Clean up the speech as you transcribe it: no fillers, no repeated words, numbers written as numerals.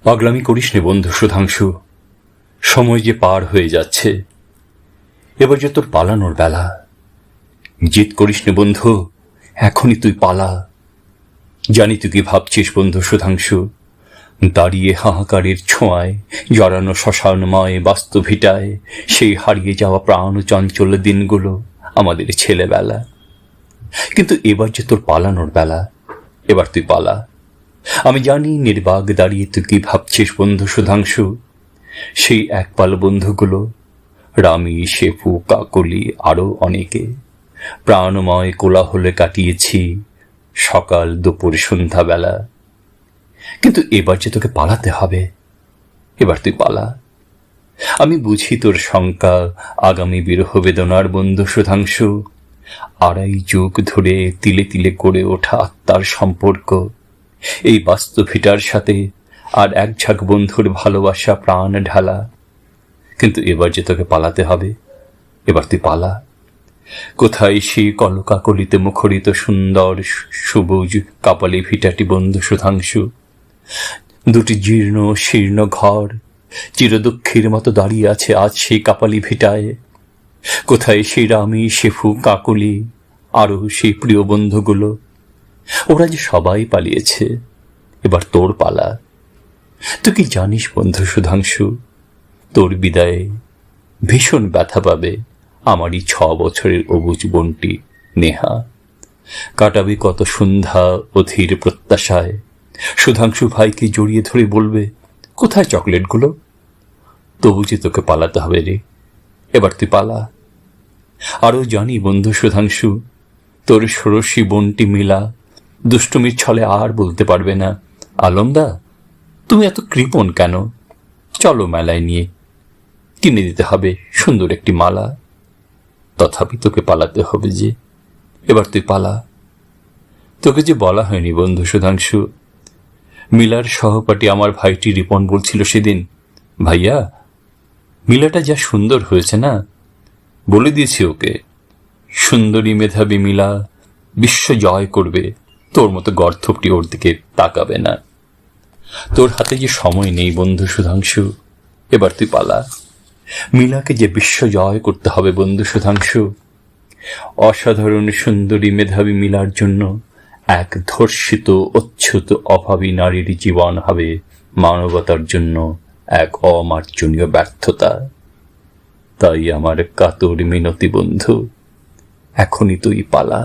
পাগলামি করিস নে বন্ধু সুধাংশু, সময় যে পার হয়ে যাচ্ছে, এবার যে তোর পালানোর বেলা। জিদ করিস নে বন্ধু, এখনই তুই পালা। জানি তুই কি ভাবছিস বন্ধু সুধাংশু, দাঁড়িয়ে হাহাকারের ছোঁয়ায় জড়ানো শ্মশানময় বাস্তুভিটায় সেই হারিয়ে যাওয়া প্রাণ চঞ্চল দিনগুলো আমাদের ছেলেবেলা। কিন্তু এবার যে তোর পালানোর বেলা, এবার তুই পালা। আমি জানি নির্বাক দাঁড়িয়ে তুই কি ভাবছিস বন্ধু সুধাংশু, সেই একপাল বন্ধুগুলো, রামি, শেফু, কাকলি, আরো অনেকে প্রাণময় কোলাহলে কাটিয়েছি সকাল দুপুর সন্ধ্যাবেলা। কিন্তু এবার যে তোকে পালাতে হবে, এবার তুই পালা। আমি বুঝি তোর শঙ্কা, আগামী বিরহ বেদনার বন্ধু সুধাংশু। 2.5 যুগ ধরে তিলে তিলে করে ওঠা আত্মার সম্পর্ক, এই বাস্তবিটার সাথে আর এক ঝাঁক বন্ধুর ভালোবাসা প্রাণ ঢালা। কিন্তু এবার যে তোকে পালাতে হবে, এবার তুই পালা। কোথায় সেই কলকাকলিতে মুখরিত সুন্দর সবুজ কাপালি ভিটাটি বন্ধু সুধাংশু? দুটি জীর্ণ শীর্ণ ঘর চিরদুঃখীর মতো দাঁড়িয়ে আছে আজ সেই কাপালি ভিটায়। কোথায় সেই রামি, শেফু, কাকলি, আরো সেই প্রিয় বন্ধুগুলো? ওরা যে সবাই পালিয়েছে, এবার তোর পালা। তুই কি জানিস বন্ধু সুধাংশু, তোর বিদায়ে ভীষণ ব্যথা পাবে আমারই 6 বছরের অবুজ বোনটি নেহা। কাটাবি কত সন্ধ্যা অধীর প্রত্যাশায়, সুধাংশু ভাইকে জড়িয়ে ধরে বলবে, কোথায় চকলেটগুলো? তবু যে তোকে পালাতে হবে রে, এবার তুই পালা। আরো জানি বন্ধু সুধাংশু, তোর ষোড়শী বোনটি মিলা দুষ্টুমির ছলে আর বলতে পারবে না, আলমদা তুমি এত কৃপণ কেন, চলো মেলায় নিয়ে কিনে দিতে হবে সুন্দর একটি মালা। তথাপি তোকে পালাতে হবে যে, এবার তুই পালা। তোকে যে বলা হয়নি বন্ধু সুধাংশু, মিলার সহপাঠী আমার ভাইটি রিপন বলছিল সেদিন, ভাইয়া মিলাটা যা সুন্দর হয়েছে না, বলে দিয়েছি ওকে, সুন্দরী মেধাবী মিলা বিশ্ব জয় করবে, তোর মতো গর্ধপটি ওর দিকে তাকাবে না। তোর হাতে যে সময় নেই বন্ধু সুধাংশু, এবার তুই পালা। মিলাকে যে বিশ্ব জয় করতে হবে বন্ধু সুধাংশু। অসাধারণ সুন্দরী মেধাবী মিলার জন্য এক ধর্ষিত অচ্যুত অভাবী নারীর জীবন হবে মানবতার জন্য এক অমার্জনীয় ব্যর্থতা। তাই আমার কাতর মিনতি বন্ধু, এখনই তুই পালা।